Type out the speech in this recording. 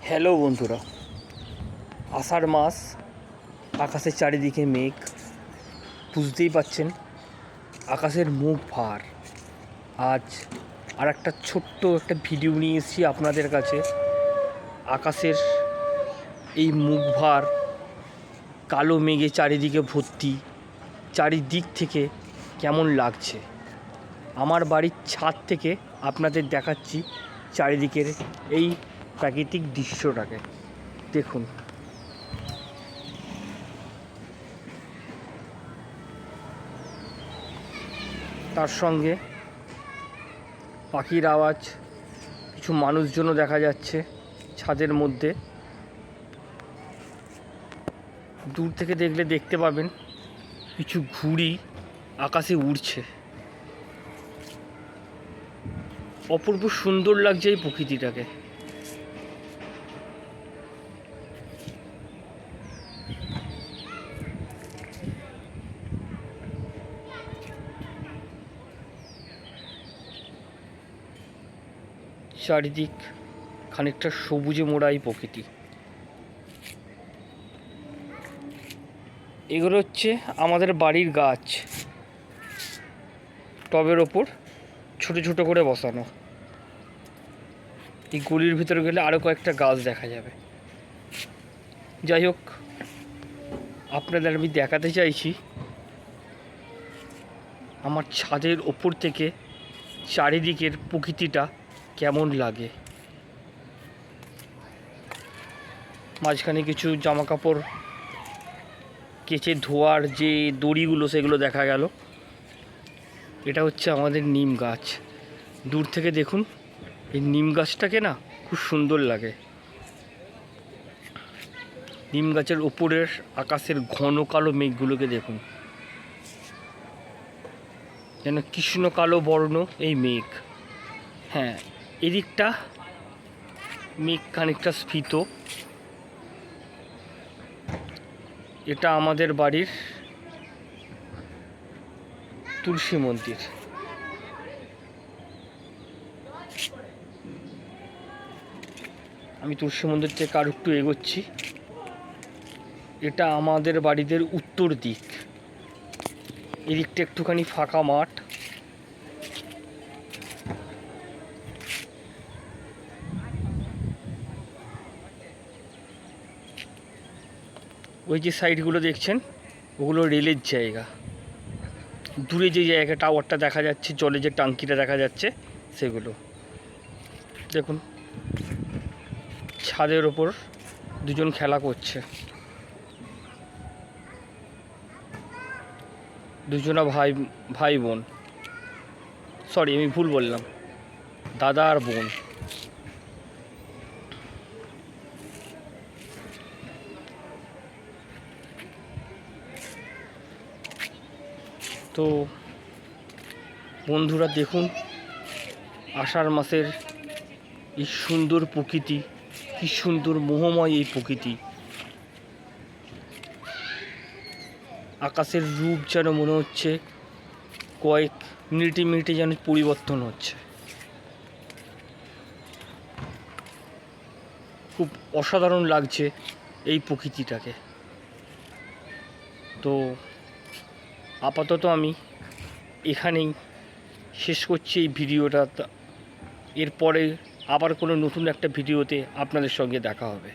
Hello বন্ধুরা, আষাঢ় মাস, আকাশের চারিদিকে মেঘ, বুঝতেই পাচ্ছেন আকাশের মুখ ভার। আজ আর একটা ছোট্ট একটা ভিডিও নিয়ে এসেছি আপনাদের কাছে। আকাশের এই মুখ ভার, কালো মেঘে চারিদিকে ভর্তি, চারিদিক থেকে কেমন লাগছে। আমার বাড়ির ছাদ থেকে আপনাদের দেখাচ্ছি চারিদিকের এই প্রাকৃতিক দৃশ্যটাকে। দেখুন, তার সঙ্গে পাখির আওয়াজ, কিছু মানুষজনও দেখা যাচ্ছে ছাদের মধ্যে। দূর থেকে দেখলে দেখতে পাবেন কিছু ঘুড়ি আকাশে উড়ছে। অপূর্ব সুন্দর লাগছে এই প্রকৃতিটাকে। চারিদিক খানিকটা সবুজে মোড়া এই প্রকৃতি। এগুলো হচ্ছে আমাদের বাড়ির গাছ, টবের ওপর ছোট ছোট করে বসানো। এই গলির ভিতরে গেলে আরও কয়েকটা গাছ দেখা যাবে। যাই হোক, আপনাদের আমি দেখাতে চাইছি আমার ছাদের ওপর থেকে চারিদিকের প্রকৃতিটা কেমন লাগে। মাঝখানে কিছু জামা কাপড় কেচে ধোয়ার যে দড়িগুলো, সেগুলো দেখা গেল। এটা হচ্ছে আমাদের নিম গাছ। দূর থেকে দেখুন এই নিম গাছটাকে না, খুব সুন্দর লাগে। নিম গাছের ওপরের আকাশের ঘন কালো মেঘগুলোকে দেখুন, যেন কৃষ্ণ কালো বর্ণ এই মেঘ। হ্যাঁ, এদিকটা মেঘ খানিকটা স্ফীত। এটা আমাদের বাড়ির তুলসী মন্দির। আমি তুলসী মন্দির থেকে আর একটু এগোচ্ছি। এটা আমাদের বাড়িদের উত্তর দিক। এদিকটা একটুখানি ফাঁকা মাঠ। ওই যে সাইডগুলো দেখছেন, ওগুলো রেলের জায়গা। দূরে যে জায়গা টাওয়ারটা দেখা যাচ্ছে, জলে যে টাঙ্কিটা দেখা যাচ্ছে, সেগুলো দেখুন। ছাদের ওপর দুজন খেলা করছে, দুজনা ভাই বোন। সরি, আমি ভুল বললাম, দাদা আর বোন। তো বন্ধুরা দেখুন, আষাঢ় মাসের এই সুন্দর প্রকৃতি, কি সুন্দর মোহময় এই প্রকৃতি। আকাশের রূপ যেন মনে হচ্ছে কয়েক মিনিটে মিনিটে যেন পরিবর্তন হচ্ছে। খুব অসাধারণ লাগছে এই প্রকৃতিটাকে। তো আপাতত আমি এখানেই শেষ করছি এই ভিডিওটা। এরপরে আবার কোনো নতুন একটা ভিডিওতে আপনাদের সঙ্গে দেখা হবে।